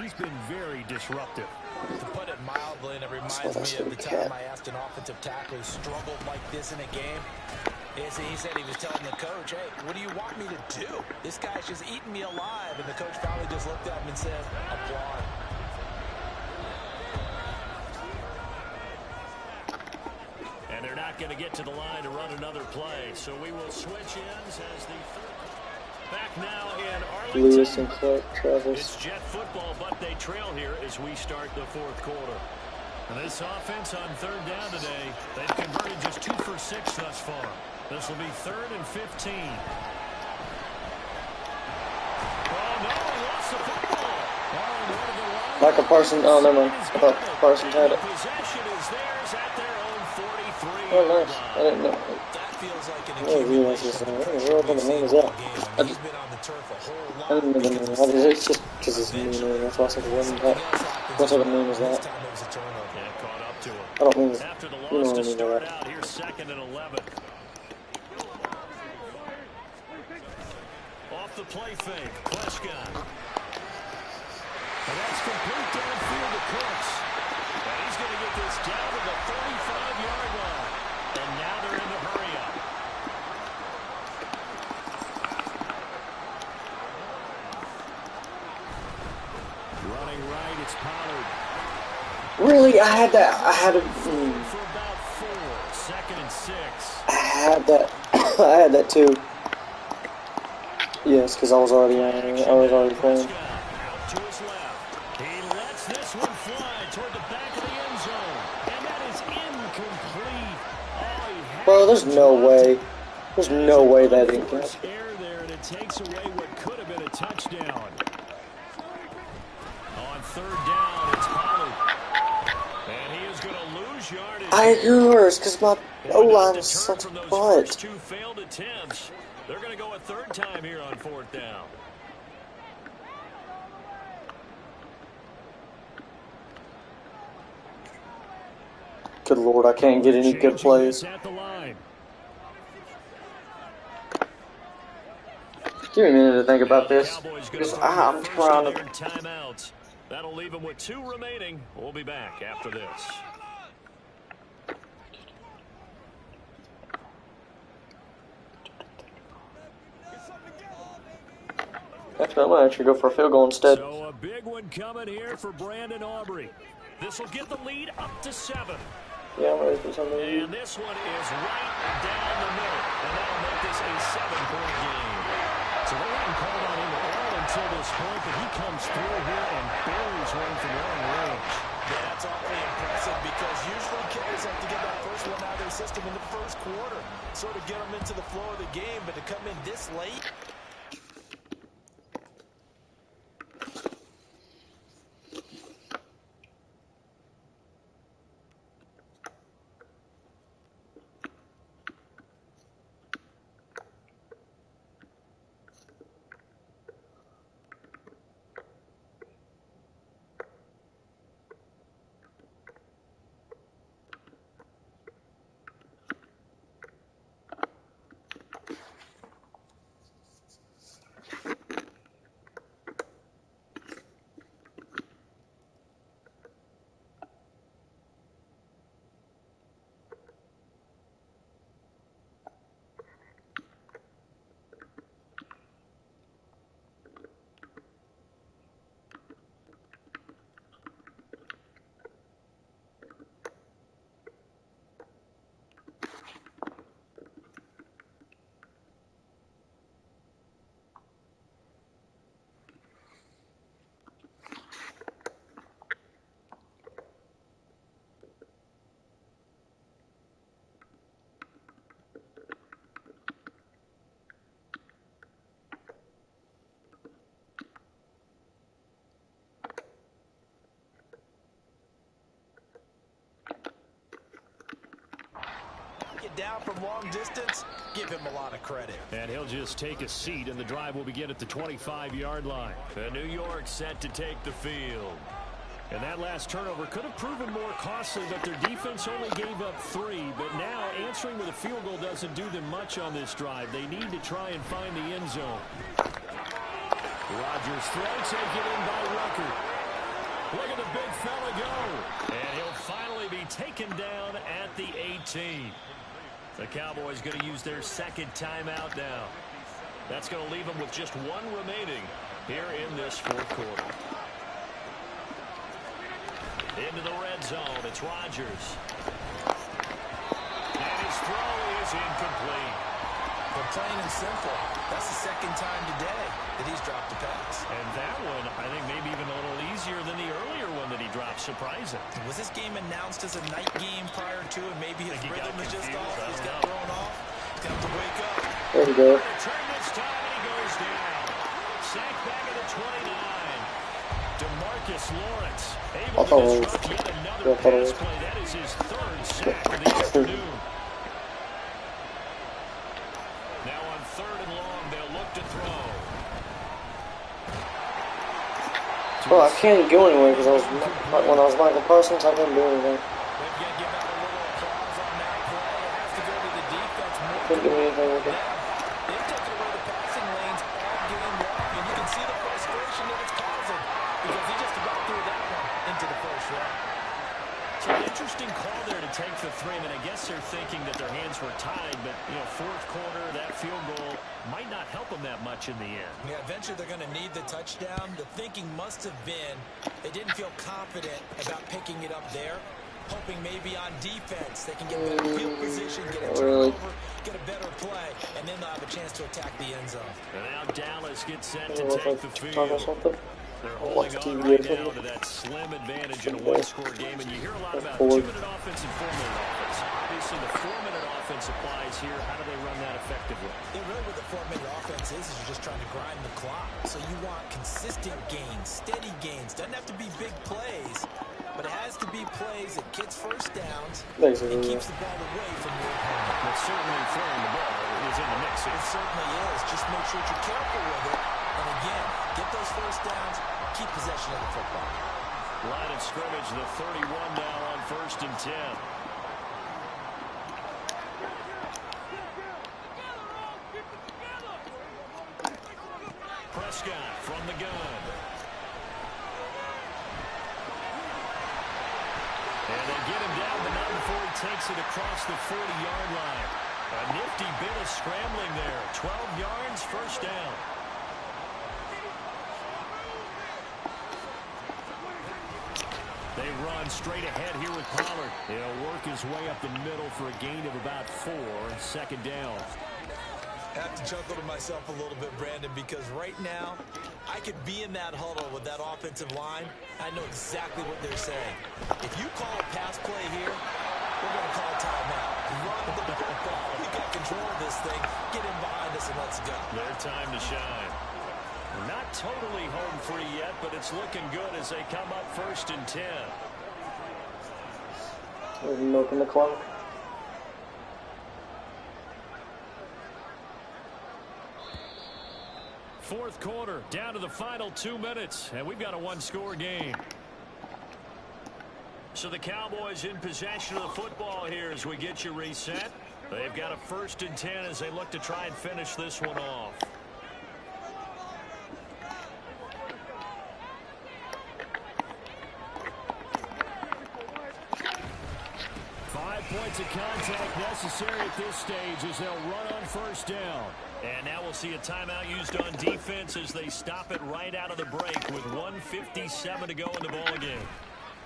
he's been very disruptive. To put it mildly, and it reminds me of the time I asked an offensive tackle who struggled like this in a game. He said he was telling the coach, hey, what do you want me to do? This guy's just eating me alive. And the coach finally just looked at him and said, applaud. And they're not going to get to the line to run another play. So we will switch ends as the back now in Arlington. Lewis and Clark, Travis. It's Jet football, but they trail here as we start the fourth quarter. And this offense on third down today, they've converted just 2 for 6 thus far. This will be 3rd and 15. Oh, no, he lost the football. Michael Parsons, oh, never mind. I thought Parsons had it. Possession is theirs at their own 43. Oh, nice. I didn't know. That feels like an What the name is that? He's been on the turf a whole lot. I didn't know the name. It's just because it's new name. That's why I said it wasn't that. What type of name is that? I don't mean it. After the You know loss what I to mean by start that. out, here's 2nd and 11. Off the play fake, Prescott. And that's complete downfield to Cooks. And he's going to get this down to the 35-yard line. And now they're in the hurry-up. Running right, it's Pollard. Really? I had that. I had a. For about 4, 2nd and 6. I had that. I had that too. Yes, because I was already playing. Out to his left. He lets this one fly toward the back of the end zone. And that is incomplete. Oh, Bro, there's no way. There's no way that didn't catch. Air there, and it takes away what could have been a touchdown. On 3rd down, it's Pollard. And he is going to lose yardage. I yours, because my O-line sucks butt. 2 failed attempts. They're going to go a 3rd time here on 4th down. Good Lord, I can't get any good plays. At the line. Give me a minute to think about this. Because I'm trying to. Timeouts. That'll leave them with 2 remaining. We'll be back after this. Actually, I might actually go for a field goal instead. So a big one coming here for Brandon Aubrey. This will get the lead up to 7. Yeah, I'm ready for something. And this one is right down the middle. And that'll make this a 7-point game. So they haven't called on him at all until this point, but he comes through here and buries one from long range. Yeah, that's awfully impressive because usually kickers have to get that first one out of their system in the first quarter, sort of get them into the flow of the game, but to come in this late. Down from long distance, give him a lot of credit. And he'll just take a seat, and the drive will begin at the 25-yard line. And New York set to take the field. And that last turnover could have proven more costly, but their defense only gave up 3. But now answering with a field goal doesn't do them much on this drive. They need to try and find the end zone. Rodgers throw taken in by Rucker. Look at the big fella go. And he'll finally be taken down at the 18. The Cowboys going to use their second timeout now. That's going to leave them with just one remaining here in this fourth quarter. Into the red zone, it's Rodgers. And his throw is incomplete. But plain and simple, that's the second time today that he's dropped a pass. And that one, I think, maybe even a little easier than the earlier one that he dropped. Surprising. Was this game announced as a night game prior to, and maybe his rhythm is just off? He's got thrown off. He's got to wake up. There we go. Return this time, and he goes down. Sacked back at the 29. DeMarcus Lawrence able to disrupt yet another pass play. That is his third sack of the afternoon. Now on 3rd and long, they'll look to throw. Well, I can't go anywhere because when I was Michael Parsons, I couldn't do anything. We've got to give out a little applause on that play. It has to go to the defense more. Couldn't do anything with it. They've taken away the passing lanes all game long, and you can see the frustration that it's causing because he just about threw that one into the first round. So an interesting call there to take the 3. I mean, I guess they're thinking that their hands were tied, but, you know, fourth quarter, that field goal might not help them that much in the end. Yeah, eventually they're going to need the touchdown. The thinking must have been they didn't feel confident about picking it up there, hoping maybe on defense they can get better field position, get a turnover, get a better play, and then they'll have a chance to attack the end zone. And now Dallas gets set to take the field. They're holding on TV right now to that slim advantage in a one-score game, and you hear a lot about 2-minute offense and 4-minute offense. Obviously, the 4-minute offense applies here. How do they run that effectively? Yeah, really what the 4-minute offense is you're just trying to grind the clock. So you want consistent gains, steady gains. Doesn't have to be big plays, but it has to be plays that gets first downs and keeps the ball away from your opponent. But certainly throwing the ball is in the mix here. It certainly is. Just make sure you're careful with it. And again, get those first downs, keep possession of the football. Line of scrimmage, the 31 now on 1st and 10. Prescott from the gun. And they get him down, but not before he takes it across the 40-yard line. A nifty bit of scrambling there. 12 yards, first down. They run straight ahead here with Pollard. He'll work his way up the middle for a gain of about 4. Second down. I have to chuckle to myself a little bit, Brandon, because right now I could be in that huddle with that offensive line. I know exactly what they're saying. If you call a pass play here, we're going to call timeout. Run the football. We got control of this thing. Get in behind us and let's go. Their time to shine. Not totally home free yet, but it's looking good as they come up 1st and 10. We're milking the clock. Fourth quarter, down to the final 2 minutes, and we've got a one-score game. So the Cowboys in possession of the football here as we get you reset. They've got a 1st and 10 as they look to try and finish this one off. 5 points of contact necessary at this stage as they'll run on 1st down. And now we'll see a timeout used on defense as they stop it right out of the break with 1:57 to go in the ballgame.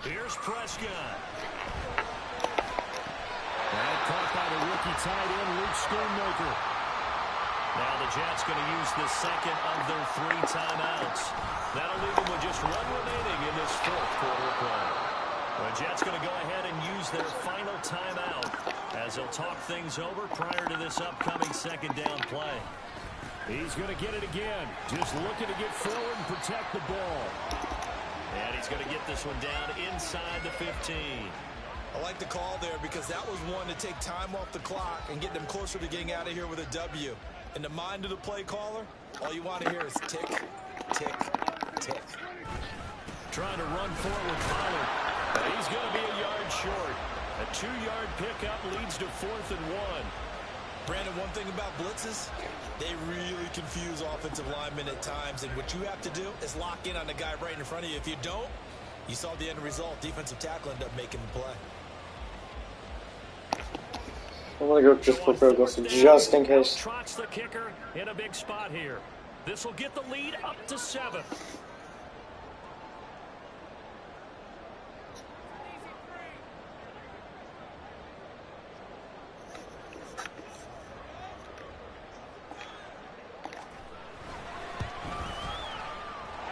Here's Prescott. And caught by the rookie tight end, Luke Schoonmaker. Now the Jets going to use the second of their 3 timeouts. That'll leave them with just 1 remaining in this fourth quarter of play. The Jets going to go ahead and use their final timeout as they'll talk things over prior to this upcoming second down play. He's going to get it again. Just looking to get forward and protect the ball. And he's going to get this one down inside the 15. I like the call there because that was one to take time off the clock and get them closer to getting out of here with a W. In the mind of the play caller, all you want to hear is tick, tick, tick. Trying to run forward with Pollard. He's going to be a yard short. A 2-yard pickup leads to 4th and 1. Brandon, one thing about blitzes, they really confuse offensive linemen at times, and what you have to do is lock in on the guy right in front of you. If you don't, You saw the end result. Defensive tackle ended up making the play. I'm going to go just for field goals, just in case. Trots the kicker in a big spot here. This will get the lead up to 7.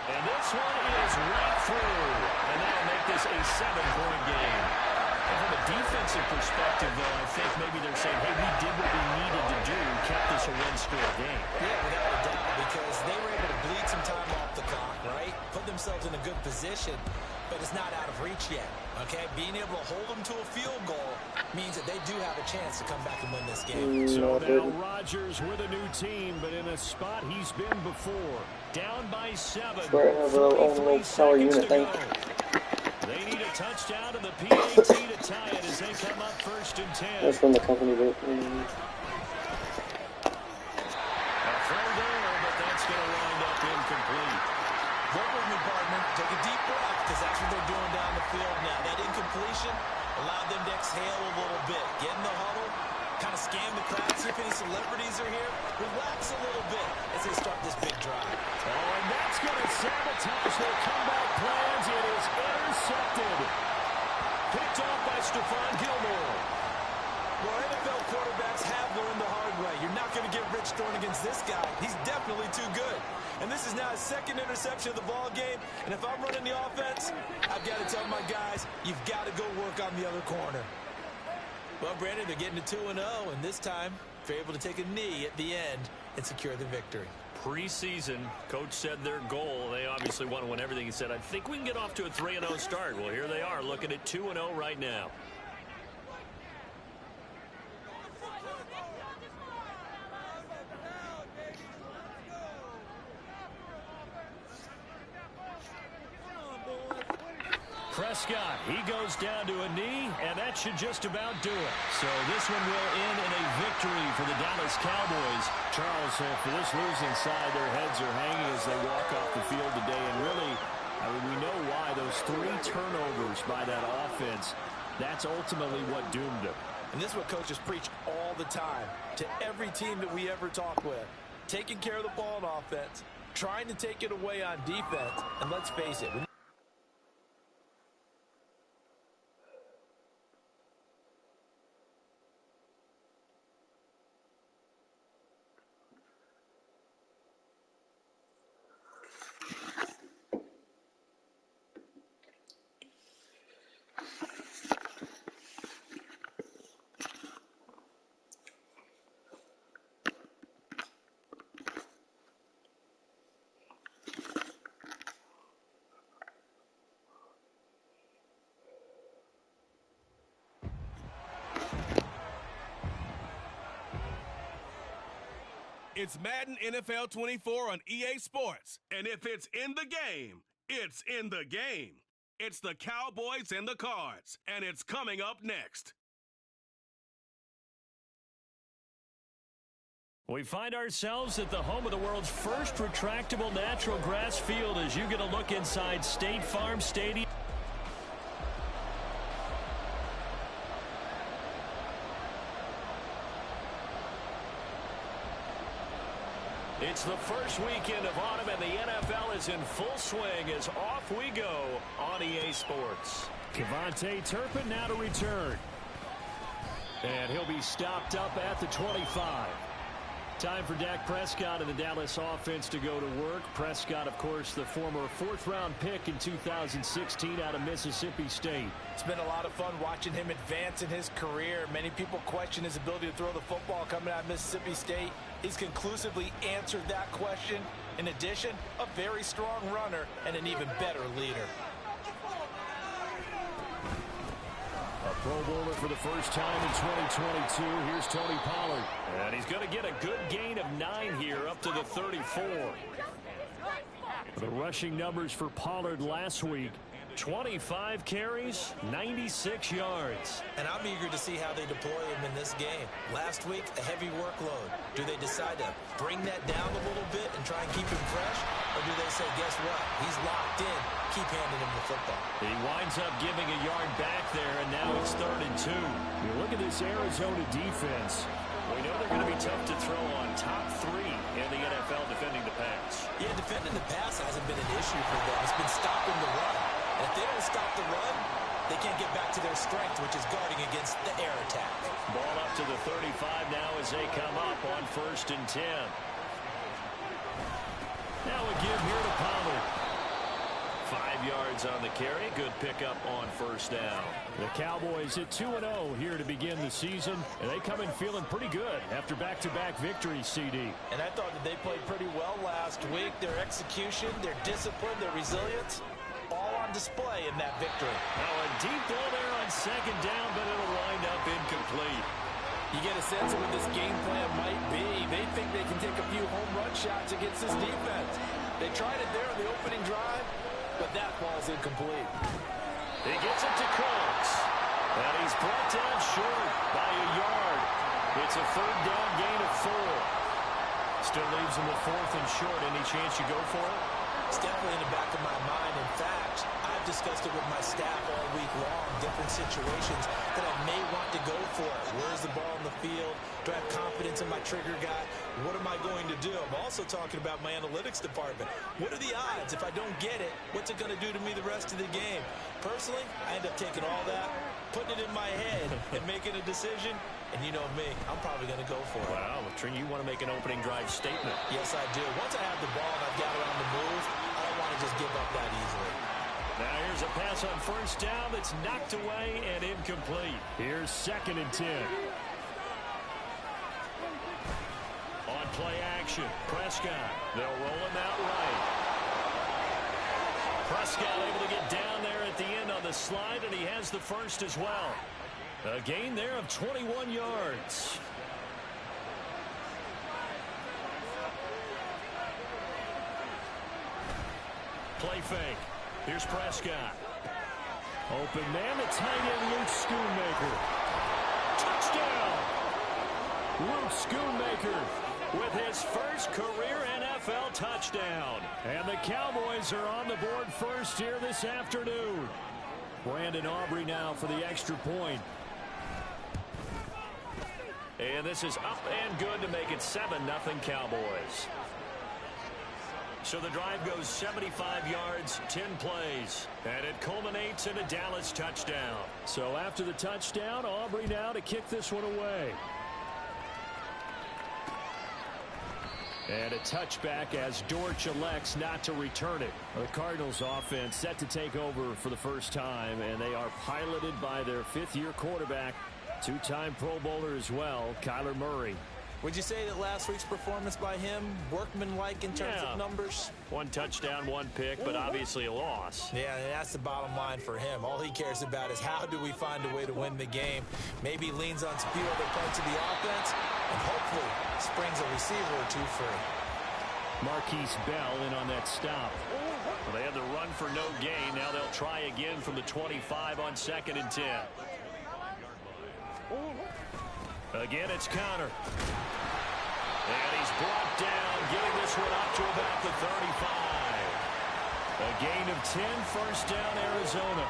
And this one is right through. And that'll make this a 7-point game. And from a defensive perspective, though, I think maybe they're saying, hey, we did what we needed to do, kept this a one-score game. Yeah, without a doubt, because they were able to bleed some time off the clock, right? Put themselves in a good position, but it's not out of reach yet, okay? Being able to hold them to a field goal means that they do have a chance to come back and win this game. So now Rodgers with a new team, but in a spot he's been before. Down by 7. Where I have a little power unit thing. They need a touchdown to the PAT to tie it as they come up 1st and 10. That's from the company, but... A throw there, but that's going to wind up incomplete. Work with me, partner. Take a deep breath, because that's what they're doing down the field now. That incompletion allowed them to exhale a little bit. Get in the huddle, kind of scan the crowd, see if any celebrities are here. Relax a little bit as they start this big drive. Oh, and that's going to sabotage their comeback plans. It is intercepted. Picked off by Stephon Gilmore. Well, NFL quarterbacks have learned the hard way. You're not going to get rich throwing against this guy. He's definitely too good. And this is now his 2nd interception of the ball game. And if I'm running the offense, I've got to tell my guys, you've got to go work on the other corner. Well, Brandon, they're getting to 2-0, and this time they're able to take a knee at the end and secure the victory. Preseason, coach said their goal, they obviously want to win everything. He said, I think we can get off to a 3-0 start. Well, here they are looking at 2-0 right now. Prescott, he goes down to a knee, and that should just about do it. So this one will end in a victory for the Dallas Cowboys. Charles, for this losing side, their heads are hanging as they walk off the field today. And really, I mean, we know why. Those 3 turnovers by that offense, that's ultimately what doomed them. And this is what coaches preach all the time to every team that we ever talk with. Taking care of the ball on offense, trying to take it away on defense, and let's face it, It's Madden NFL 24 on EA Sports. And if it's in the game, it's in the game. It's the Cowboys and the Cards, and it's coming up next. We find ourselves at the home of the world's first retractable natural grass field as you get a look inside State Farm Stadium. It's the first weekend of autumn, and the NFL is in full swing as off we go on EA Sports. Kevontae Turpin now to return. And he'll be stopped up at the 25. Time for Dak Prescott and the Dallas offense to go to work. Prescott, of course, the former 4th-round pick in 2016 out of Mississippi State. It's been a lot of fun watching him advance in his career. Many people question his ability to throw the football coming out of Mississippi State. He's conclusively answered that question. In addition, a very strong runner and an even better leader. A Pro Bowler for the first time in 2022. Here's Tony Pollard. And he's going to get a good gain of 9 here up to the 34. The rushing numbers for Pollard last week. 25 carries, 96 yards. And I'm eager to see how they deploy him in this game. Last week, a heavy workload. Do they decide to bring that down a little bit and try and keep him fresh? Or do they say, guess what? He's locked in. Keep handing him the football. He winds up giving a yard back there, and now it's 3rd and 2. You look at this Arizona defense. We know they're going to be tough to throw on. Top 3 in the NFL defending the pass. Yeah, defending the pass hasn't been an issue for them. It's been stopping the run. And if they don't stop the run, they can't get back to their strength, which is guarding against the air attack. Ball up to the 35 now as they come up on 1st and 10. Now a give here to Pollard. 5 yards on the carry. Good pickup on 1st down. The Cowboys at 2-0 here to begin the season, and they come in feeling pretty good after back-to-back victories, CD. And I thought that they played pretty well last week. Their execution, their discipline, their resilience, all on display in that victory. Now a deep ball there on 2nd down, but it'll wind up incomplete. You get a sense of what this game plan might be. They think they can take a few home run shots against this defense. They tried it there on the opening drive, but that ball's incomplete. He gets it to Coates. And he's brought down short by a yard. It's a 3rd down gain of 4. Still leaves him with 4th and short. Any chance you go for it? It's definitely in the back of my mind. In fact, I've discussed it with my staff all week long, different situations that I may want to go for. Where's the ball in the field? Do I have confidence in my trigger guy? What am I going to do? I'm also talking about my analytics department. What are the odds? If I don't get it, what's it going to do to me the rest of the game? Personally, I end up taking all that, putting it in my head, and making a decision. And you know me, I'm probably going to go for it. Wow, Trin, you want to make an opening drive statement. Yes, I do. Once I have the ball and I've got it on the move, I don't want to just give up that easily. Now here's a pass on 1st down that's knocked away and incomplete. Here's 2nd and 10. On play action, Prescott. They'll roll him out right. Prescott able to get down there at the end on the slide, and he has the 1st as well. A gain there of 21 yards. Play fake. Here's Prescott. Open man, the tight end, Luke Schoonmaker. Touchdown! Luke Schoonmaker with his first career NFL touchdown. And the Cowboys are on the board first here this afternoon. Brandon Aubrey now for the extra point. And this is up and good to make it 7-0 Cowboys. So the drive goes 75 yards, 10 plays, and it culminates in a Dallas touchdown. So after the touchdown, Aubrey now to kick this one away. And a touchback as Dortch elects not to return it. The Cardinals offense set to take over for the first time, and they are piloted by their 5th-year quarterback, 2-time Pro Bowler as well, Kyler Murray. Would you say that last week's performance by him, workmanlike in terms of numbers? 1 touchdown, 1 pick, but obviously a loss. Yeah, and that's the bottom line for him. All he cares about is how do we find a way to win the game. Maybe leans on a few other parts of the offense, and hopefully springs a receiver or 2 free. Marquise Bell in on that stop. Well, they had the run for no gain. Now they'll try again from the 25 on 2nd and 10. Again, it's Connor. And he's brought down, getting this one up to about the 35. A gain of 10, 1st down, Arizona.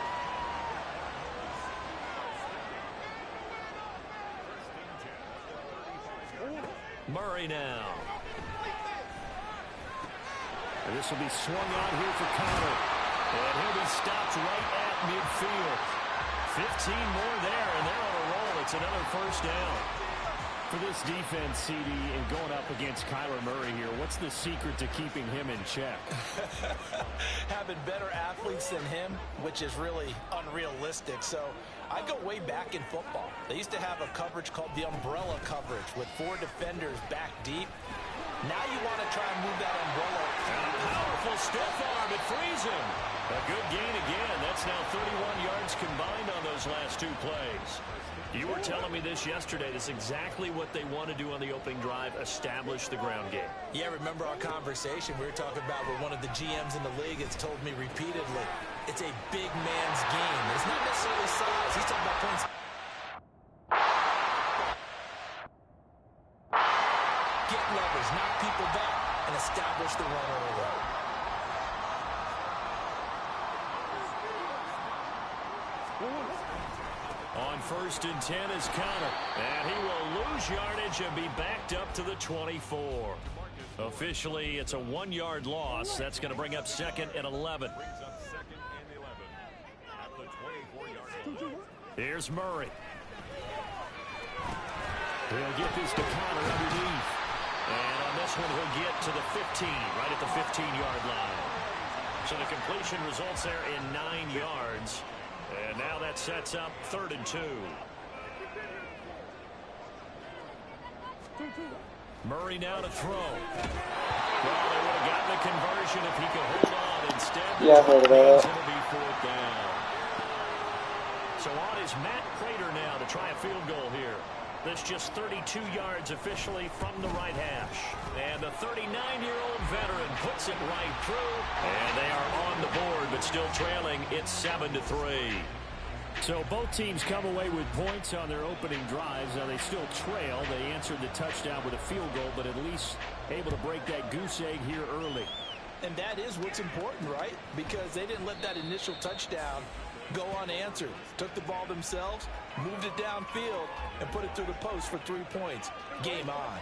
Murray now. And this will be swung out here for Connor. And he'll be stopped right at midfield. 15 more there, and they're on a roll. It's another 1st down. For this defense, CD, and going up against Kyler Murray here, what's the secret to keeping him in check? Having better athletes than him, which is really unrealistic. So I go way back in football. They used to have a coverage called the umbrella coverage with 4 defenders back deep. Now you want to try and move that umbrella. And a powerful stiff arm. It frees him. A good gain again. That's now 31 yards combined on those last 2 plays. You were telling me this yesterday. This is exactly what they want to do on the opening drive, establish the ground game. Yeah, remember our conversation we were talking about with one of the GMs in the league has told me repeatedly, it's a big man's game. It's not necessarily size. He's talking about points. Get levers, knock people back, and establish the run early. On 1st and 10 is Connor. And he will lose yardage and be backed up to the 24. Officially, it's a 1-yard loss. That's going to bring up 2nd and 11. Here's Murray. He'll get this to Connor underneath. And on this one, he'll get to the 15, right at the 15-yard line. So the completion results there in 9 yards. And now that sets up 3rd and 2. Murray now to throw. Well, they would have gotten the conversion if he could hold on. Instead, yeah, I heard about that. It'll be 4th down. So on is Matt Prater now to try a field goal here. This just 32 yards officially from the right hash. And the 39-year-old veteran puts it right through. And they are on the board, but still trailing. It's 7-3. So both teams come away with points on their opening drives. Now they still trail. They answered the touchdown with a field goal, but at least able to break that goose egg here early. And that is what's important, right? Because they didn't let that initial touchdown go unanswered. Took the ball themselves, moved it downfield, and put it through the post for 3 points. Game on.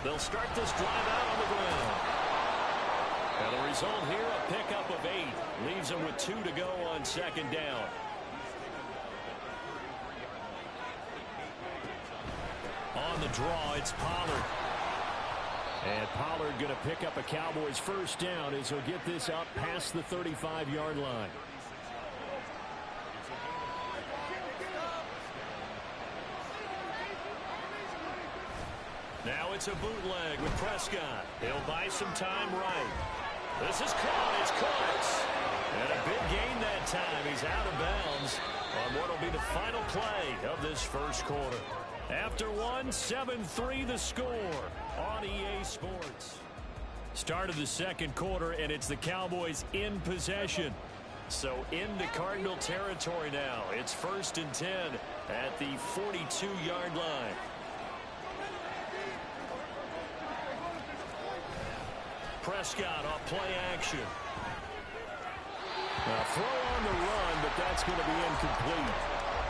They'll start this drive out on the ground. And the result here, a pickup of 8. Leaves them with 2 to go on 2nd down. On the draw, it's Pollard. And Pollard going to pick up a Cowboys 1st down as he'll get this up past the 35-yard line. Now it's a bootleg with Prescott. He'll buy some time right. This is caught. It's Cooks. And a big gain that time. He's out of bounds on what will be the final play of this 1st quarter. After 1, 7-3 the score on EA Sports. Start of the 2nd quarter, and it's the Cowboys in possession. So into Cardinal territory now. It's 1st and 10 at the 42-yard line. Prescott off play action. A throw on the run, but that's going to be incomplete.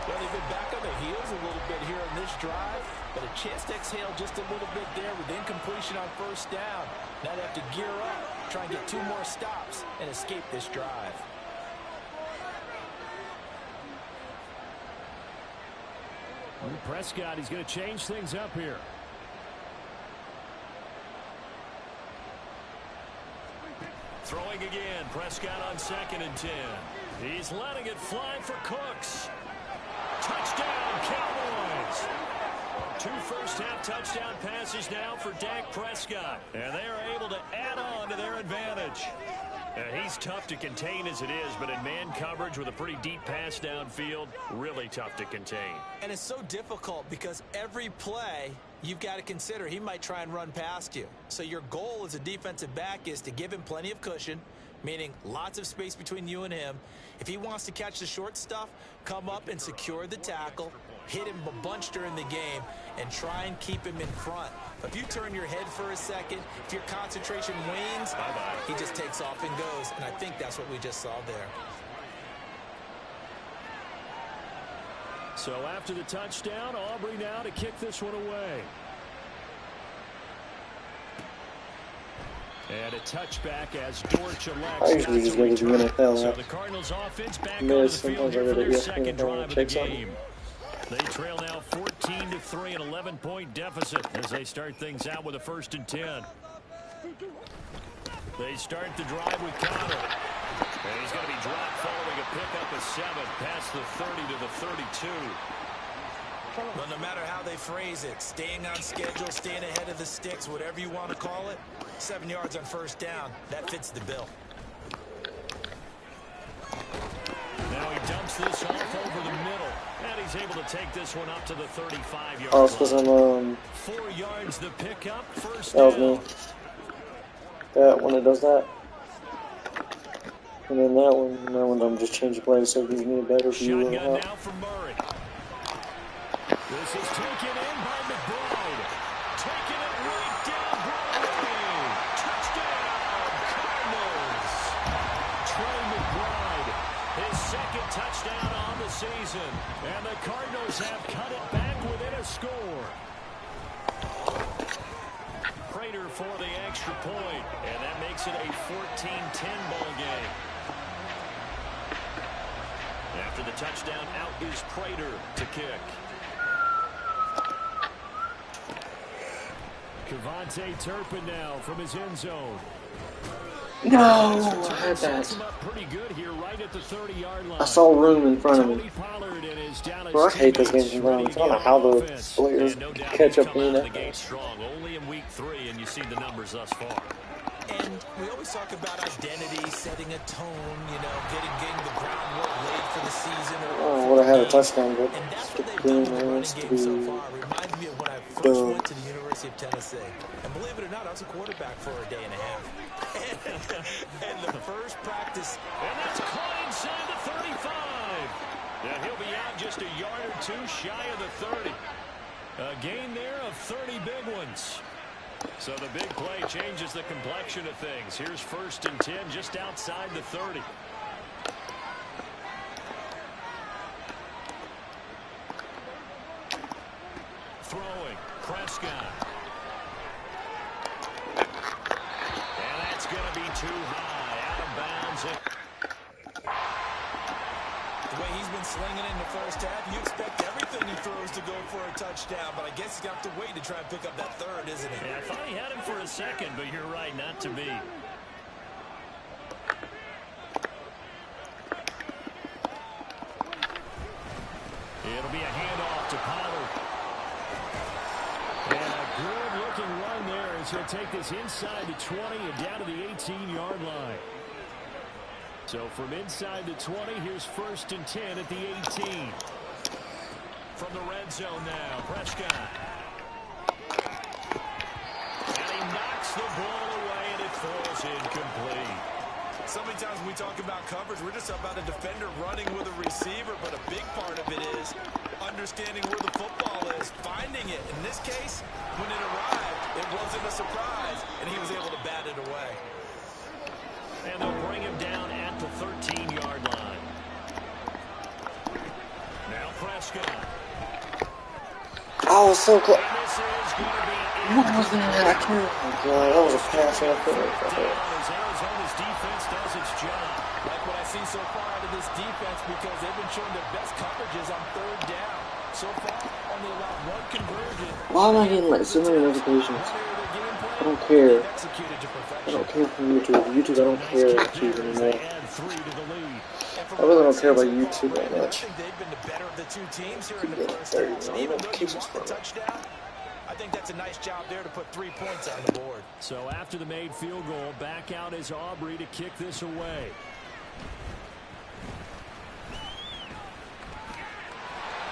Well, they've been back on their heels a little bit here in this drive, but a chance to exhale just a little bit there with incompletion on 1st down. Now they have to gear up, try and get 2 more stops, and escape this drive. Prescott, he's going to change things up here. Throwing again, Prescott on 2nd and 10. He's letting it fly for Cooks. Touchdown, Cowboys! 2 first-half touchdown passes now for Dak Prescott. And they are able to add on to their advantage. He's tough to contain as it is, but in man coverage with a pretty deep pass downfield, really tough to contain. And it's so difficult because every play you've got to consider he might try and run past you. So your goal as a defensive back is to give him plenty of cushion, meaning lots of space between you and him. If he wants to catch the short stuff, come up and secure the tackle, hit him a bunch during the game, and try and keep him in front. But if you turn your head for a second, if your concentration wanes, he just takes off and goes. And I think that's what we just saw there. So after the touchdown, Aubrey now to kick this one away. And a touchback as Dortch elects. I usually just go to the NFL. So the Cardinals offense back onto the field here for their 2nd drive of the game. They trail now 14-3, an 11-point deficit as they start things out with a 1st and 10. They start the drive with Connor. And he's going to be dropped following a pickup of 7 past the 30 to the 32. Well, no matter how they phrase it, staying on schedule, staying ahead of the sticks, whatever you want to call it, 7 yards on 1st down, that fits the bill. Now he dumps this off over the middle, and he's able to take this one up to the 35-yard line. Because I'm 4 yards the pickup, 1st down. That was me. That when it does that. And then that one I'm just changing plays so it gives me a better view of Shotgun now for Murray. This is taken in by McBride. Taking it right down Broadway. Touchdown, Cardinals. Trey McBride, his second touchdown on the season. And the Cardinals have cut it back within a score. Prater for the extra point, and that makes it a 14-10 ball game. After the touchdown, out is Prater to kick. Kevontae Turpin now from his end zone. No, I had that. Pretty good here, right at the 30-yard line. I saw room in front of me. Bro, I hate this game from Brown. I don't know how the players catch up in it. Strong, only in week 3, and you see the numbers thus far. And we always talk about identity, setting a tone, you know, getting the groundwork laid for the season. Oh, would have had a touchdown, but and that's the what they've green done with the wants running to game so be far. Reminds me of when I first went to the University of Tennessee. And believe it or not, I was a quarterback for a day and a half. and the first practice. And that's caught inside the 35. Now he'll be out just a yard or two shy of the 30. A gain there of 30 big ones. So the big play changes the complexion of things. Here's 1st and 10 just outside the 30. Throwing, Prescott. And that's going to be too high. Out of bounds. The way he's been slinging in the first half, you expect everything he throws to go for a touchdown, but I guess he's got to wait to try and pick up that third, isn't he? Yeah, I thought he had him for a second, but you're right, not to be. It'll be a handoff to Pollard. And a good-looking run there as he'll take this inside the 20 and down to the 18-yard line. So from inside the 20, here's 1st and 10 at the 18. From the red zone now, Prescott. And he knocks the ball away, and it falls incomplete. So many times when we talk about coverage, we're just about a defender running with a receiver, but a big part of it is understanding where the football is, finding it. In this case, when it arrived, it wasn't a surprise, and he was able to bat it away. And they'll bring him down at the 13-yard line. Now Prescott. Oh, so close. And this is going to be What was that? I can't. Oh, God, that was a pass interference. as Arizona's defense does its job. Like what I see so far out of this defense, because they've been showing their best coverages on 3rd down. So far, only allowed 1 conversion. Why am I getting like so many notifications? I don't care. I don't care from YouTube. YouTube, I don't care YouTube anymore. I really don't care about YouTube that much. They've been the better of the two teams here Keep in the getting first 30 half. Even though you notifications want the from it. touchdown, I think that's a nice job there to put 3 points on the board. So after the made field goal, back out is Aubrey to kick this away.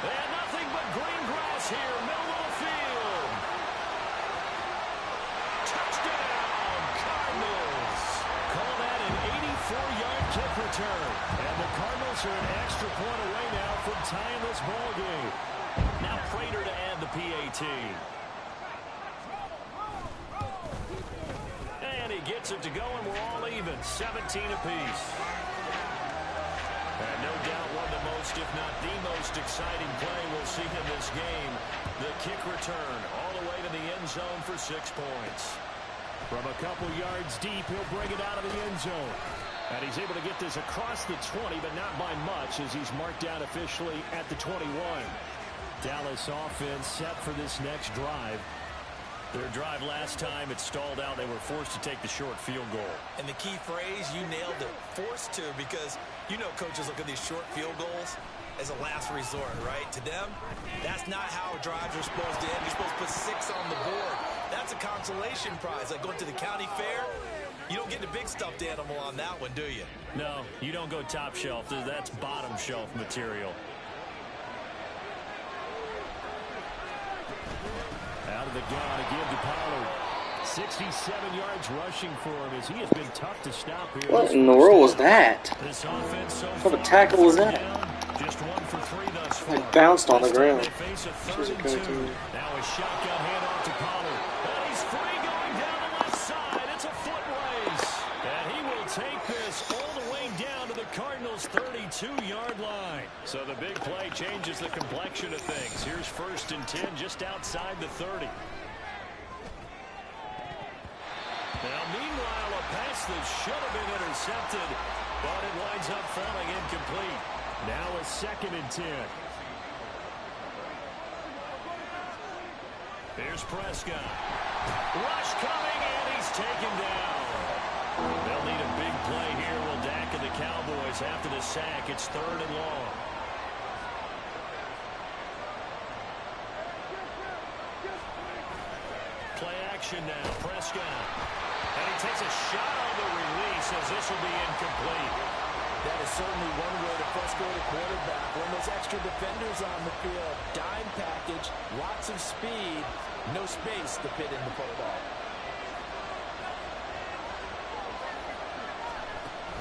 And nothing but green grass here, middle of the field. Touchdown, Cardinals. Call that an 84-yard kick return. And the Cardinals are an extra point away now from tying this ball game. Now Prater to add the PAT. And he gets it to go, and we're all even, 17 apiece. And no doubt one of the most, if not the most exciting play we'll see in this game. The kick return all the way to the end zone for 6 points. From a couple yards deep, he'll bring it out of the end zone. And he's able to get this across the 20, but not by much, as he's marked down officially at the 21. Dallas offense set for this next drive. Their drive last time, it stalled out. They were forced to take the short field goal. And the key phrase, you nailed it, forced to, because you know coaches look at these short field goals as a last resort, right? To them, that's not how drives are supposed to end. You're supposed to put 6 on the board. That's a consolation prize. Like going to the county fair, you don't get the big stuffed animal on that one, do you? No, you don't go top shelf. That's bottom shelf material. Out of the gun to give to Pollard. 67 yards rushing for him as he has been tough to stop here. What in the world was that? This offense so What a tackle was that? Just 1 for 3 thus far. It bounced on the ground. They face a This was a 3rd good and 2. team. Now a shotgun handoff to Pollard. And he's free going down the left side. It's a foot race. And he will take this all the way down to the Cardinals' 32-yard line. So the big play changes the complexion of things. Here's 1st and 10 just outside the 30. Now, meanwhile, a pass that should have been intercepted, but it winds up falling incomplete. Now a 2nd and 10. Here's Prescott. Rush coming, and he's taken down. They'll need a big play here. Will Dak and the Cowboys after the sack. It's 3rd and long. Play action now. Prescott. And he takes a shot on the release as this will be incomplete. That is certainly one way to frustrate a quarterback. When there's extra defenders on the field, dime package, lots of speed, no space to fit in the football.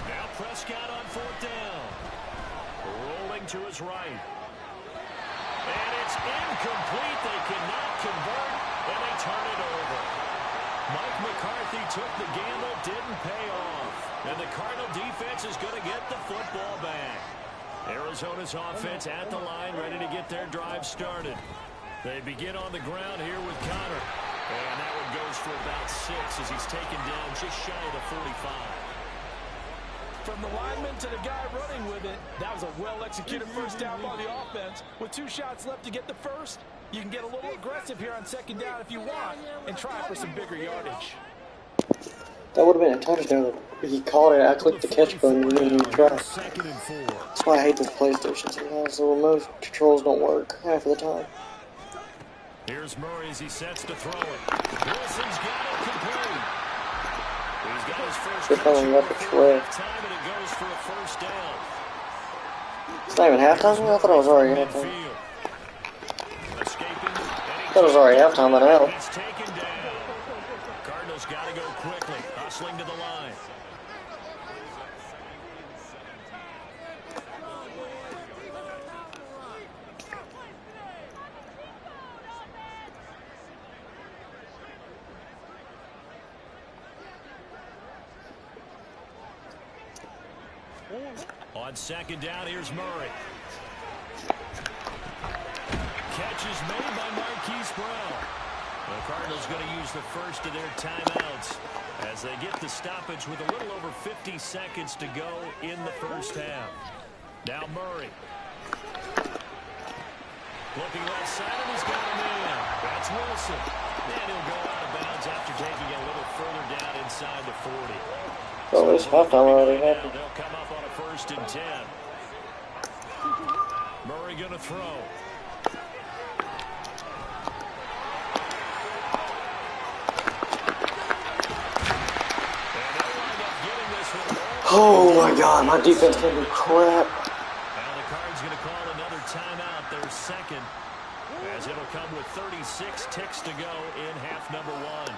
Now Prescott on 4th down. Rolling to his right. And it's incomplete. They cannot convert, and they turn it over. Mike McCarthy took the gamble, didn't pay off. And the Cardinal defense is going to get the football back. Arizona's offense at the line, ready to get their drive started. They begin on the ground here with Connor. And that one goes for about 6 as he's taken down just shy of the 45. From the lineman to the guy running with it, that was a well-executed first down by the offense. With 2 shots left to get the first, you can get a little aggressive here on 2nd down if you want and try for some bigger yardage. That would have been a touchdown. He called it. I clicked the catch button and then he tried. That's why I hate this PlayStation sometimes. The remote controls don't work half of the time. Here's Murray as he sets to throw it. Wilson's got it complete. He's got his first They're calling it up a twelve. time, and it goes for a 1st down. It's not even halftime? I thought it was already halftime. Escaping. I thought it was already halftime by now. It's taken down. Cardinals got to go quickly. Hustling to the line. On 2nd down, here's Murray. Catch is made by Marquise Brown. The Cardinals going to use the first of their timeouts as they get the stoppage with a little over 50 seconds to go in the first half. Now Murray. Looking left side, and he's got him in. That's Wilson. And he'll go out of bounds after taking it a little further down inside the 40. Well, it's halftime already happened. They'll come up on a 1st and 10. Murray going to throw. Oh my god, my defense can do crap. Now the Cards going to call another timeout, their 2nd, as it'll come with 36 ticks to go in half number 1.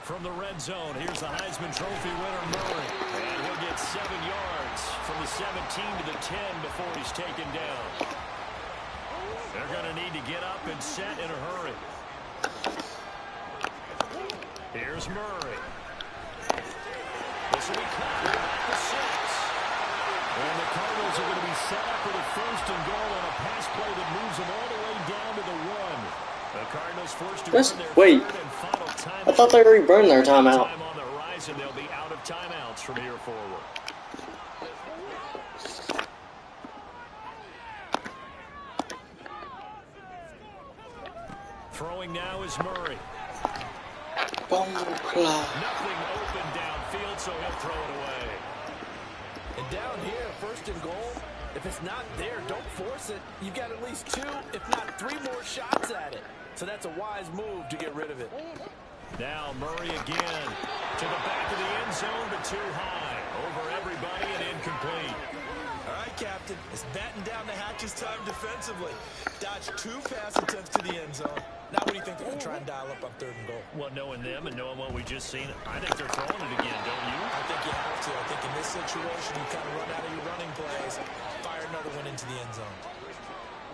From the red zone, here's the Heisman Trophy winner, Murray. And he'll get 7 yards from the 17 to the 10 before he's taken down. They're going to need to get up and set in a hurry. Here's Murray. This will be caught at the 6. And the Cardinals are going to be set up for the 1st and goal on a pass play that moves them all the way down to the 1. The Cardinals forced to run their 3rd and final timeout. I thought they already burned their timeout. Time on the horizon, they'll be out of timeouts from here forward. Throwing now is Murray. Nothing open downfield, so he'll throw it away. And down here, 1st and goal, if it's not there, don't force it. You've got at least 2, if not 3 more shots at it. So that's a wise move to get rid of it. Now Murray again to the back of the end zone, but too high. Over everybody and incomplete. All right, Captain. season. It's batten down the hatches time defensively. Dodged 2 pass attempts to the end zone. Now what do you think they're going to try and dial up on 3rd and goal? Well, knowing them and knowing what we just seen, I think they're throwing it again, don't you? I think you have to. I think in this situation, you kind of run out of your running plays, fire another one into the end zone.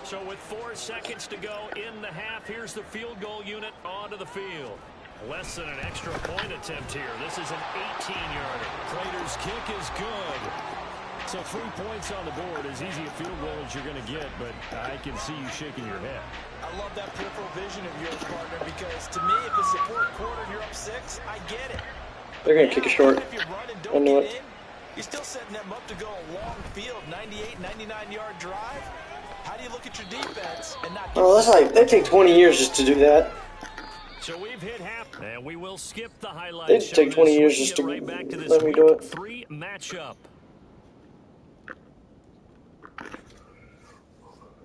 So with 4 seconds to go in the half, here's the field goal unit onto the field. Less than an extra point attempt here. This is an 18-yarder. Prater's kick is good. So 3 points on the board, as easy a field goal as you're going to get, but I can see you shaking your head. I love that peripheral vision of yours, partner, because to me, if it's the 4th quarter and you're up 6, I get it. They're going to kick it short. If you run and I don't knew get it. in, you're still setting them up to go a long field, 98, 99-yard drive. How do you look at your defense and not get... Oh, that's like, they take 20 years just to do that. So we've hit half, and we will skip the highlights. They take 20 years just to right back to this let me do it. 3 matchup.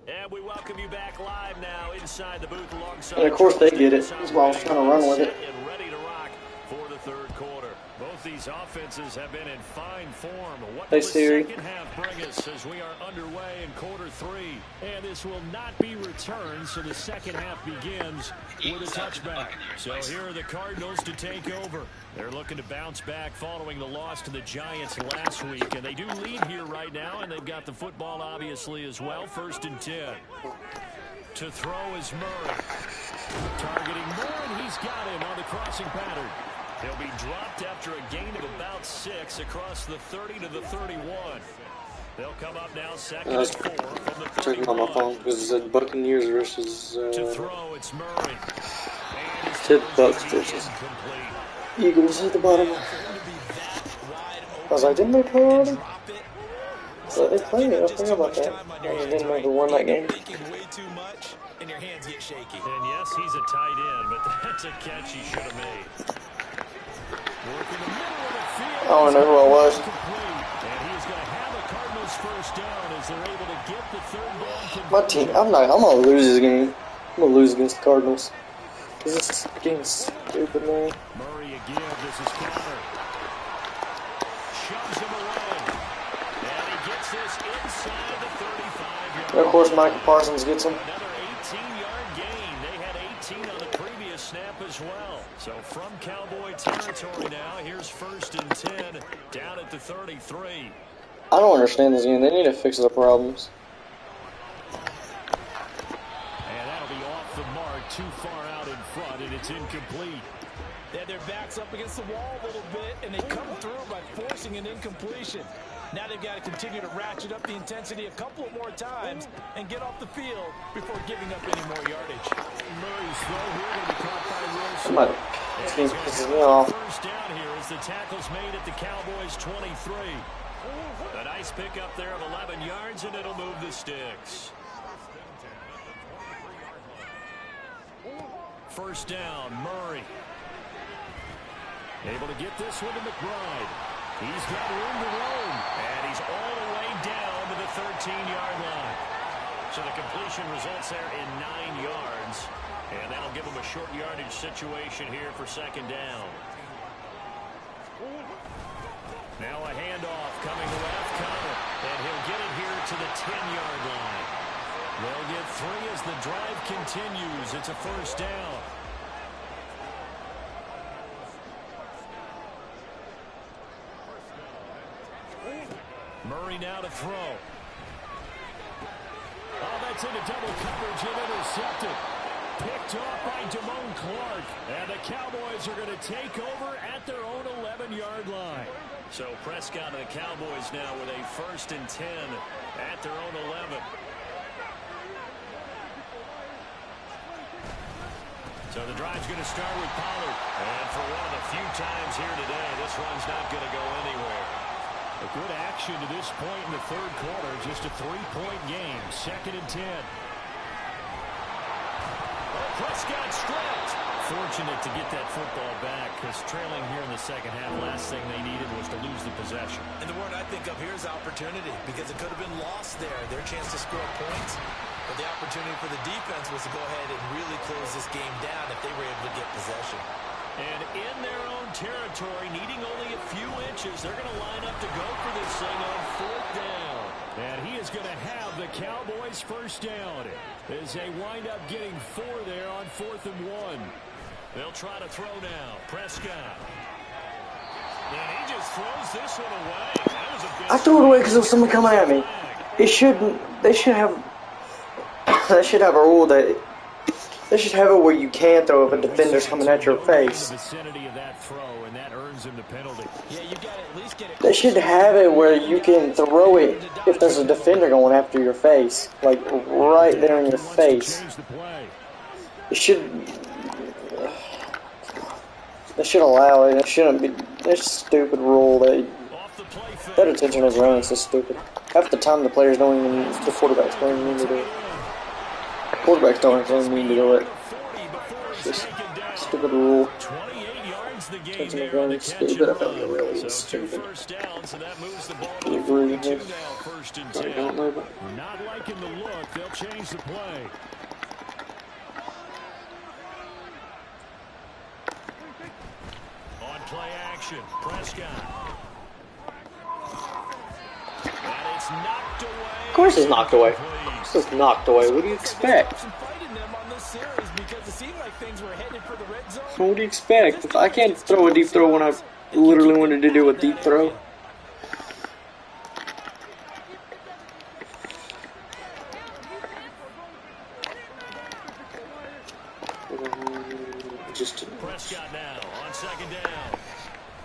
And we welcome you back live now inside the booth alongside. And of course they get it. That's why I was trying to run with it. And ready to rock for the 3rd quarter. Both these offenses have been in fine form. What will the second half bring us as we are underway in quarter 3? And this will not be returned, so the second half begins with a touchback. So here are the Cardinals to take over. They're looking to bounce back following the loss to the Giants last week. And they do lead here right now, and they've got the football obviously as well. 1st and 10. To throw is Murray. Targeting Moore, and he's got him on the crossing pattern. He'll be dropped after a gain of about 6 across the 30 to the 31. They'll come up now 2nd and 4 from the 31. Checking on my phone because it said Buccaneers versus to throw, it's Murray. Ted Bucks versus Eagles at the bottom. I was like, didn't they play already? So they played it. I forgot about that. I didn't know who won that game. And your hands get shaky. And yes, he's a tight end, but that's a catch he should have made. I don't know who I was. And he's going to have a Cardinals first down as they're able to get the 3rd down. My team, I'm gonna lose this game. I'm gonna lose against the Cardinals. Cause this game is stupid, man. Murray again, this is Connor. Shoves him away. And he gets this inside the 35-yard. And of course, Michael Parsons gets him. Another 18-yard gain. They had 18 on the previous snap as well. So from Cowboy territory now, here's 1st and 10 down at the 33. I don't understand this game. They need to fix the problems. And that'll be off the mark, too far out in front, and it's incomplete. They had their backs up against the wall a little bit, and they come through by forcing an incompletion. Now they've got to continue to ratchet up the intensity a couple of more times and get off the field before giving up any more yardage. Murray's throw here will be caught by Wilson. Somebody, this game pisses me off. First down here as the tackle's made at the Cowboys' 23. A nice pickup there of 11 yards, and it'll move the sticks. First down, Murray. Able to get this one to McBride. He's got room to roam, and he's all the way down to the 13-yard line. So the completion results there in 9 yards, and that'll give him a short yardage situation here for 2nd down. Now a handoff coming left, Connor, and he'll get it here to the 10-yard line. They'll get 3 as the drive continues. It's a first down. Murray now to throw. Oh, that's into double coverage and intercepted. Picked off by Damone Clark. And the Cowboys are going to take over at their own 11-yard line. So Prescott and the Cowboys now with a 1st and 10 at their own 11. So the drive's going to start with Pollard. And for one of the few times here today, this one's not going to go anywhere. A good action to this point in the 3rd quarter. Just a 3-point game. 2nd and 10. Prescott stripped. Fortunate to get that football back because trailing here in the 2nd half, last thing they needed was to lose the possession. And the word I think of here is opportunity because it could have been lost there. Their chance to score points. But the opportunity for the defense was to go ahead and really close this game down if they were able to get possession. And in their own territory, needing only a few inches, they're going to line up to go for this thing on 4th down. And he is going to have the Cowboys first down as they wind up getting 4 there on 4th and 1. They'll try to throw now. Prescott. And he just throws this one away. That was a big I threw it away because there was someone coming at me. They should have a rule that they should have it where you can throw if a defender's coming at your face. They should have it where you can throw it if there's a defender going after your face, like right there in your face. It should. They should allow it. It shouldn't be. It's a stupid rule. That attention is running so stupid. Half the time the players don't even. The quarterbacks don't even mean to do it. Quarterbacks don't even mean to do it. It's just a stupid rule. Attention is running stupid. I felt it really stupid. You agree with me? I don't know. Not liking the look. They'll change the play. Play action. Prescott. And it's knocked away. Of course it's knocked away. It's knocked away. What do you expect? What do you expect? I can't throw a deep throw when I literally wanted to do a deep throw. Prescott now on 2nd down.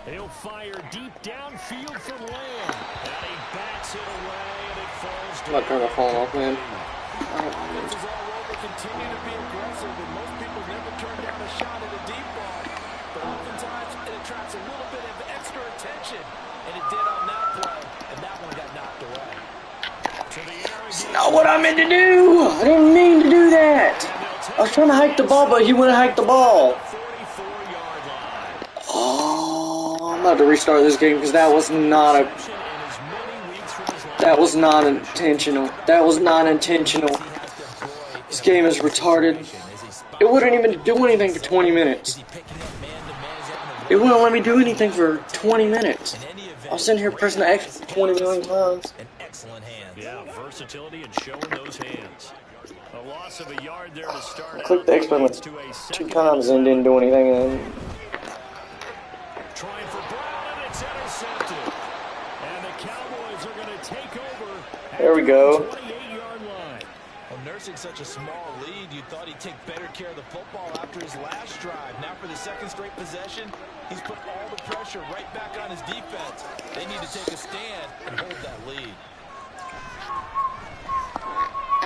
He'll fire deep downfield for Lamb. And he backs it away and it falls down. I'm not trying to fall off, man. This is all over. Continue to be aggressive, and most people never turn down a shot at a deep ball. But oftentimes it attracts a little bit of extra attention, and it did on that play, and that one got knocked away. It's not what I meant to do. I didn't mean to do that. I was trying to hike the ball, but he wouldn't hike the ball. Oh, I'm about to restart this game because that was not intentional. That was not intentional. This game is retarded. It wouldn't even do anything for 20 minutes. It wouldn't let me do anything for 20 minutes. I was sitting here pressing the X for 20 million times. Yeah, versatility and showing those hands. A loss of a yard there to start. I clicked the X button like 2 times and didn't do anything. And trying for Brown, and it's intercepted. And the Cowboys are going to take over. There we go. The 28-yard line. Well, nursing such a small lead, you thought he'd take better care of the football after his last drive. Now for the 2nd straight possession, he's put all the pressure right back on his defense. They need to take a stand and hold that lead.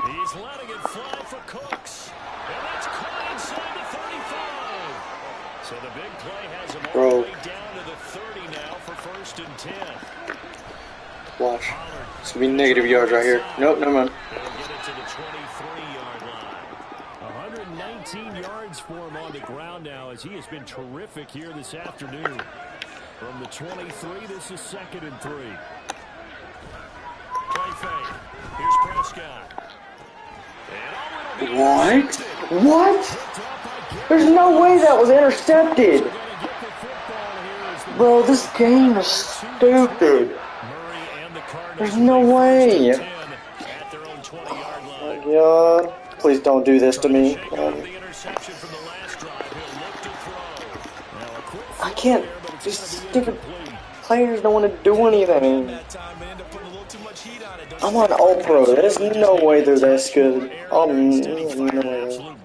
He's letting it fly for Cooks. And that's caught inside the 35. So the big play has him all the way down to the 30 now for 1st and 10. Watch. It's going to be negative yards right here. Nope, never mind. They'll get it to the 23-yard line. 119 yards for him on the ground now as he has been terrific here this afternoon. From the 23, this is 2nd and 3. Play fake. Here's Prescott. What? What? There's no way that was intercepted. Bro, this game is stupid. There's no way. Oh my God. Please don't do this to me. I can't. These stupid players don't want to do anything. I'm on All-Pro. There's no way they're this good. Oh, no.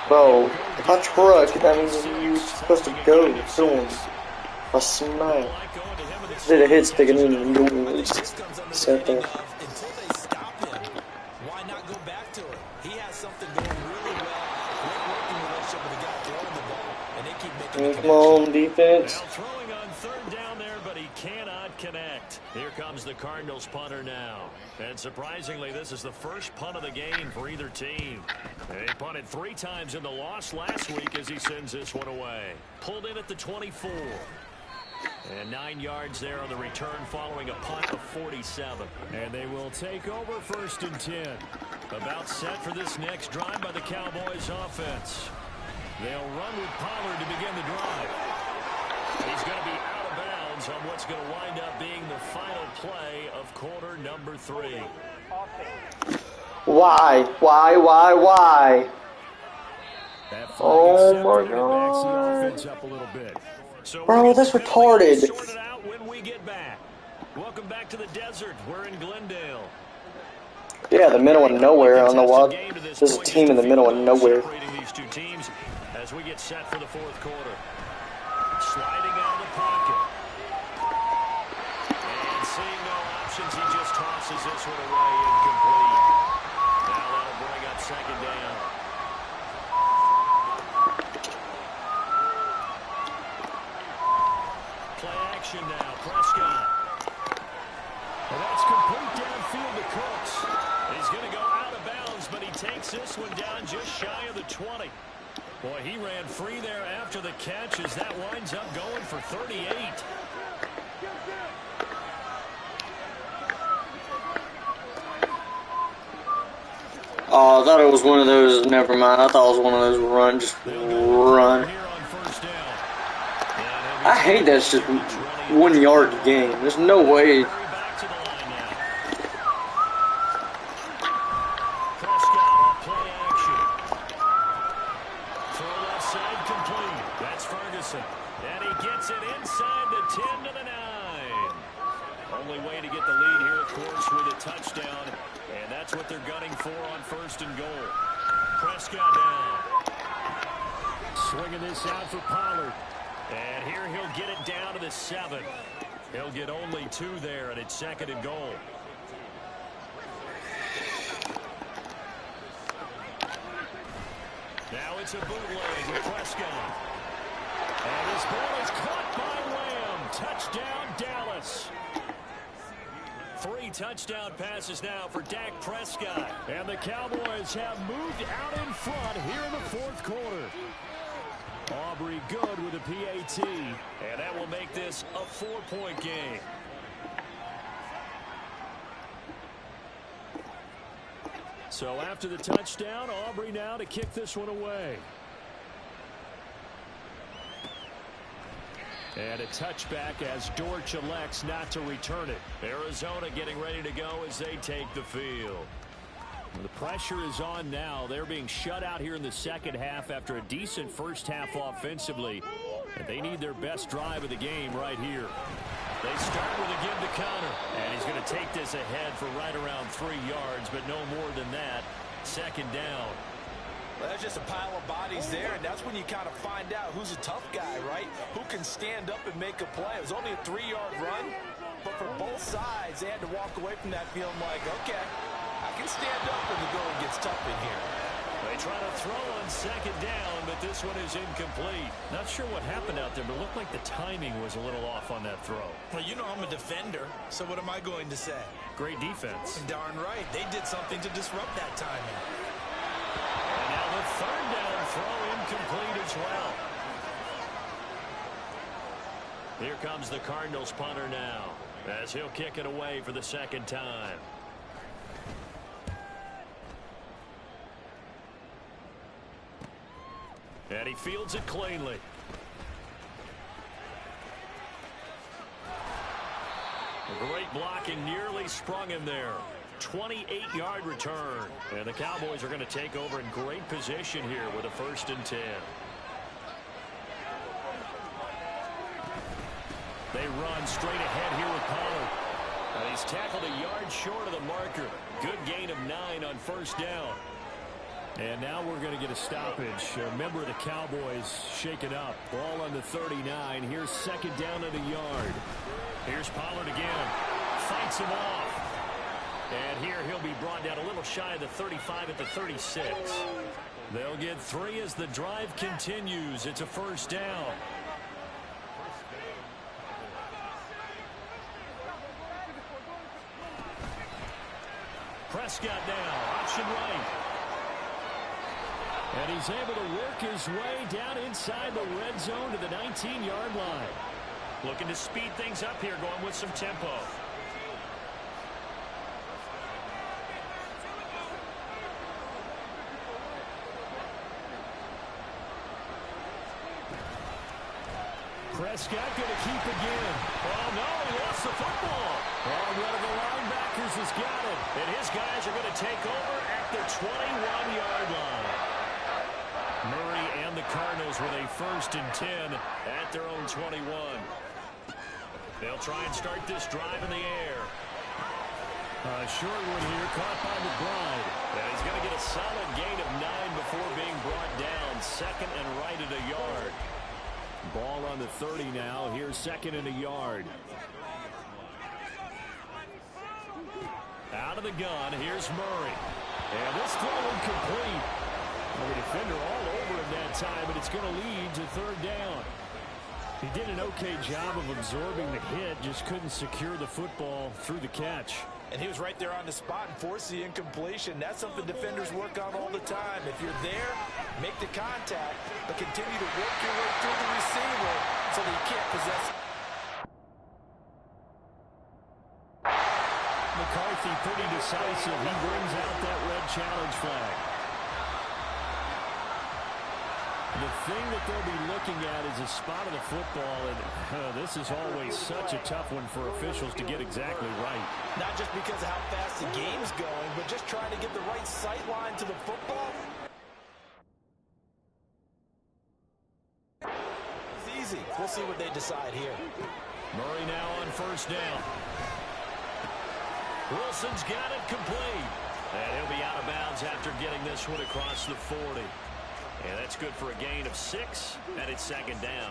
Bro, if I truck, that means you're supposed to go to him. I smack. Did a hit stick and then go. Set there. Come on, defense. Throwing on 3rd down there, but he cannot connect. Here comes the Cardinals punter now. And surprisingly, this is the first punt of the game for either team. They punted 3 times in the loss last week as he sends this one away. Pulled in at the 24. And 9 yards there on the return following a punt of 47. And they will take over 1st and 10. About set for this next drive by the Cowboys offense. They'll run with Pollard to begin the drive. He's going to be out of bounds seconds on what's going to wind up being the final play of quarter number 3. Why? Oh my God. Bro, that's retarded. When we get back. Welcome back to the desert. We're in Glendale. Yeah, the middle of nowhere. I don't know why. There's a team in the middle of nowhere. These two teams as we get set for the fourth quarter. Sliding out of the pocket. And seeing no options, he just tosses this one away incomplete. Now that'll bring up second down. Play action now. Prescott. And that's complete downfield to Cooks. He's going to go out of bounds, but he takes this one down just shy of the 20. Boy, he ran free there after the catch as that winds up going for 38. Oh, I thought it was one of those. Never mind. I thought it was one of those run. Just run. I hate that it's just 1 yard game. There's no way. And he gets it inside the 10 to the 9. Only way to get the lead here, of course, with a touchdown. And that's what they're gunning for on first and goal. Prescott down. Swinging this out for Pollard. And here he'll get it down to the 7. He'll get only 2 there, and it's second and goal. Now it's a bootleg with Prescott. And this ball is caught by Lamb. Touchdown, Dallas. 3 touchdown passes now for Dak Prescott. And the Cowboys have moved out in front here in the fourth quarter. Aubrey good with a PAT. And that will make this a 4-point game. So after the touchdown, Aubrey now to kick this one away. And a touchback as Dortch elects not to return it. Arizona getting ready to go as they take the field. The pressure is on now. They're being shut out here in the second half after a decent first half offensively. And they need their best drive of the game right here. They start with a give to counter. And he's going to take this ahead for right around 3 yards, but no more than that. Second down. Well, there's just a pile of bodies there, and that's when you kind of find out who's a tough guy, right? Who can stand up and make a play. It was only a 3-yard run, but for both sides, they had to walk away from that feeling like, okay, I can stand up when the going gets tough in here. They try to throw on second down, but this one is incomplete. Not sure what happened out there, but it looked like the timing was a little off on that throw. Well, you know I'm a defender, so what am I going to say? Great defense. Darn right. They did something to disrupt that timing. And now the third down throw incomplete as well. Here comes the Cardinals punter now, as he'll kick it away for the second time. And he fields it cleanly. Great blocking, nearly sprung him there. 28-yard return. And the Cowboys are going to take over in great position here with a 1st and 10. They run straight ahead here with Pollard. And he's tackled a yard short of the marker. Good gain of 9 on first down. And now we're going to get a stoppage. A member of the Cowboys shaken up. Ball on the 39. Here's second down at a yard. Here's Pollard again. Fights him off. And here he'll be brought down a little shy of the 35 at the 36. They'll get 3 as the drive continues. It's a first down. Prescott down. Option right. And he's able to work his way down inside the red zone to the 19-yard line. Looking to speed things up here, going with some tempo. Prescott going to keep again. Oh, no, he lost the football. Oh, one of the linebackers has got it. And his guys are going to take over at the 21-yard line. Murray and the Cardinals with a 1st and 10 at their own 21. They'll try and start this drive in the air. Sherwood here caught by McBride. And he's going to get a solid gain of 9 before being brought down. 2nd and right at a yard. Ball on the 30 now. Here's 2nd and a yard. Out of the gun. Here's Murray. And this throw incomplete. The defender all over him that time, but it's going to lead to 3rd down. He did an okay job of absorbing the hit, just couldn't secure the football through the catch. And he was right there on the spot and forced the incompletion. That's something defenders work on all the time. If you're there, make the contact, but continue to work your way through the receiver so that you can't possess. McCarthy pretty decisive. He brings out that red challenge flag. The thing that they'll be looking at is a spot of the football, and this is always such a tough one for officials to get exactly right. Not just because of how fast the game's going, but just trying to get the right sight line to the football. It's easy. We'll see what they decide here. Murray now on 1st down. Wilson's got it complete. And he'll be out of bounds after getting this one across the 40. And that's good for a gain of 6, and it's 2nd down.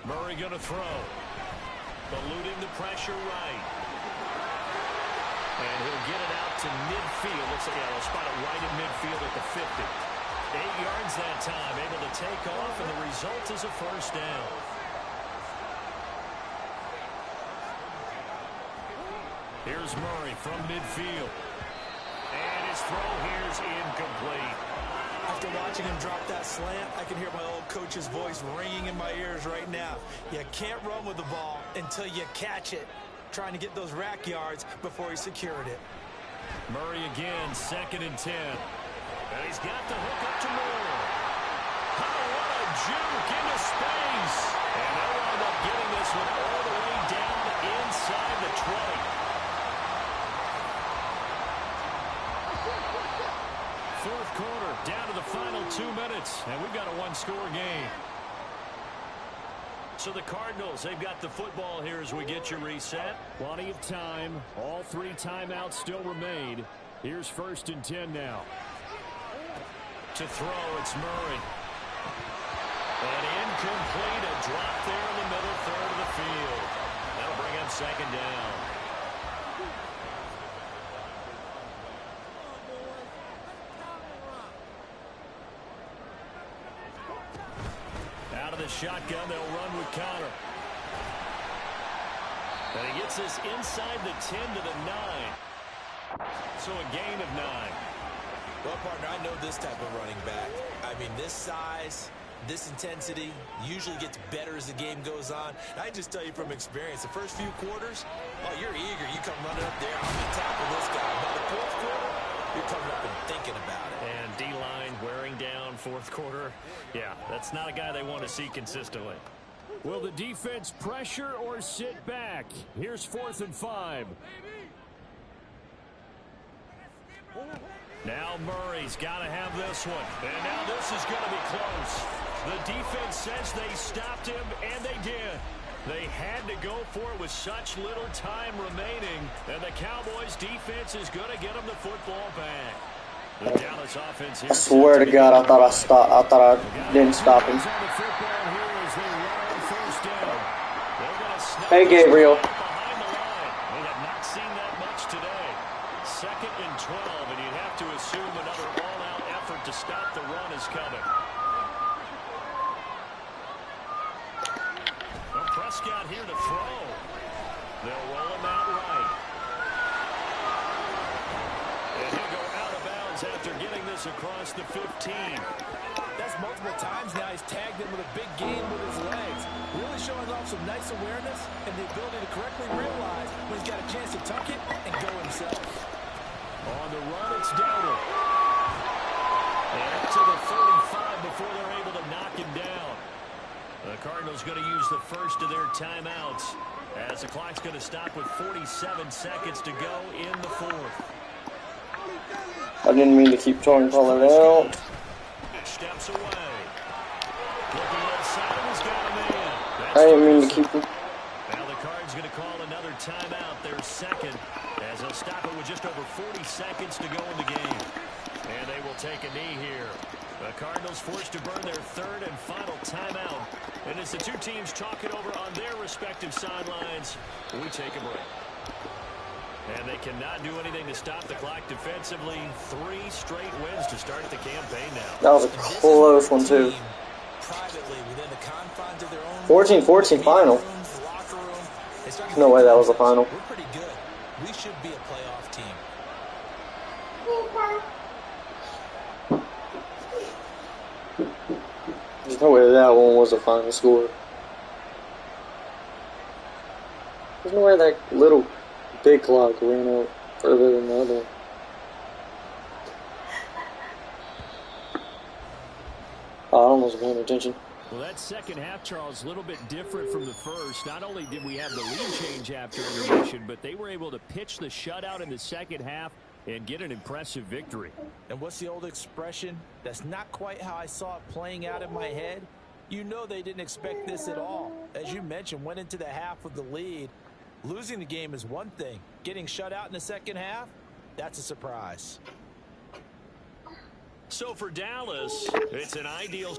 Murray going to throw. Eluding the pressure right. And he'll get it out to midfield. Let's see, he'll spot it right in midfield at the 50. 8 yards that time, able to take off, and the result is a 1st down. Here's Murray from midfield. And his throw here's incomplete. After watching him drop that slant, I can hear my old coach's voice ringing in my ears right now. You can't run with the ball until you catch it. Trying to get those rack yards before he secured it. Murray again, 2nd and 10. And he's got the hook up to Moore. Oh, what a juke into space. And they'll wind up getting this one all the way down inside the 20. 4th quarter, down to the final 2 minutes, and we've got a 1-score game. So the Cardinals, they've got the football here as we get you reset. Plenty of time. All 3 timeouts still remain. Here's 1st and 10 now. To throw, it's Murray. And incomplete, a drop there in the middle third of the field. That'll bring up 2nd down. Out of the shotgun, they'll run with Connor. And he gets this inside the 10 to the 9. So a gain of 9. Well, partner, I know this type of running back. I mean, this size, this intensity usually gets better as the game goes on. And I just tell you from experience, the first few quarters, oh, you're eager. You come running up there, I'm going to tackle this guy. By the 4th quarter, you're coming up and thinking about it. And D-line wearing down 4th quarter. Yeah, that's not a guy they want to see consistently. Will the defense pressure or sit back? Here's 4th and 5. Now Murray's got to have this one. And now this is going to be close. The defense says they stopped him, and they did. They had to go for it with such little time remaining. And the Cowboys defense is going to get them the football back. The Dallas offense here. I swear to God, I thought I didn't stop him. Hey, Gabriel. We have not seen that much today. 2nd and 12, and you'd have to assume another all-out effort to stop the run is coming. Well, Prescott here to throw. They'll roll him out right. And he'll go out of bounds after getting this across the 15. That's multiple times now he's tagged him with a big gain with his legs. Really showing off some nice awareness and the ability to correctly realize when he's got a chance to tuck it and go himself. On the run, it's Dowdle. And up to the 35 before they're able to knock him down. The Cardinals going to use the first of their timeouts as the clock's going to stop with 47 seconds to go in the fourth. I didn't mean to keep Tony Pollard out. Steps away. Looking inside, he's got him in. I didn't mean to keep him. Now the Cards going to call another timeout, their second, as they'll stop it with just over 40 seconds to go in the game. And they will take a knee here. The Cardinals forced to burn their third and final timeout. And as the two teams talk it over on their respective sidelines, we take a break. And they cannot do anything to stop the clock defensively. 3 straight wins to start the campaign now. That was a close one, too. 14-14 final. No way that was the final. We're pretty good. We should be a playoff team. There's no way that one was a final score. There's no way that little big clock ran out further than the other one. I almost wasn't paying attention. Well, that second half, Charles, a little bit different from the first. Not only did we have the lead change after intermission, but they were able to pitch the shutout in the second half and get an impressive victory. And what's the old expression? That's not quite how I saw it playing out in my head. You know they didn't expect this at all. As you mentioned, went into the half with the lead. Losing the game is one thing. Getting shut out in the second half, that's a surprise. So for Dallas, it's an ideal...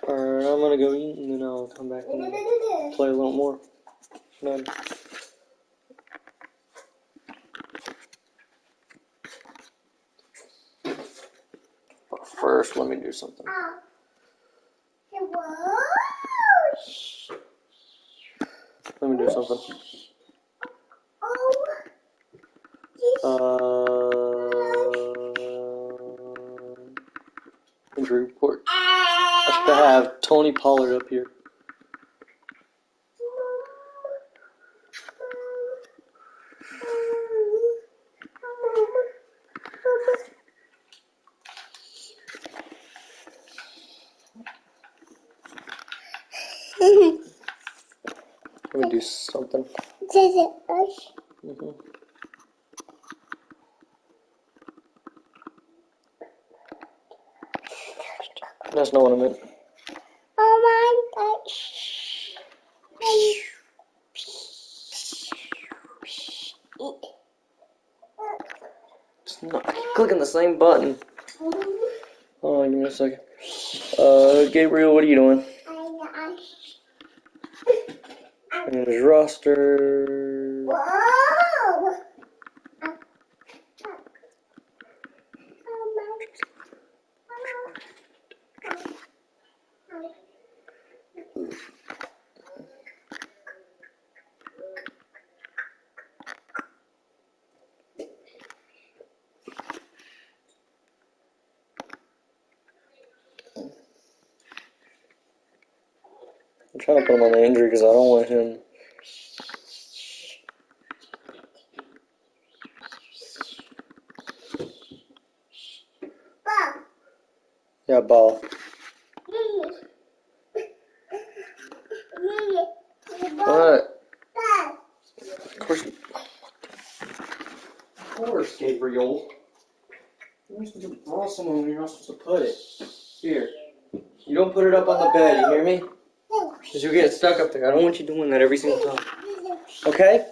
Alright, I'm gonna go eat and then I'll come back and play a little more. Done. But first, let me do something. Let me do something. Injury report. I should have Tony Pollard up here. Let me do something. Mm-hmm. That's not what I meant. Oh my gosh. It's not, I keep clicking the same button. Oh, give me a second. Gabriel, what are you doing? And there's roster. Whoa! I'm trying to put him on the injury because I don't want him. Yeah, ball. What? Of course, Gabriel. You're supposed to draw someone when you're not supposed to put it. Here. You don't put it up on the bed, you hear me? Because you'll get stuck up there. I don't want you doing that every single time. Okay?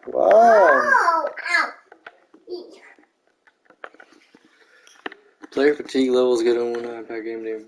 Wow. Player fatigue levels get on one iPad game day.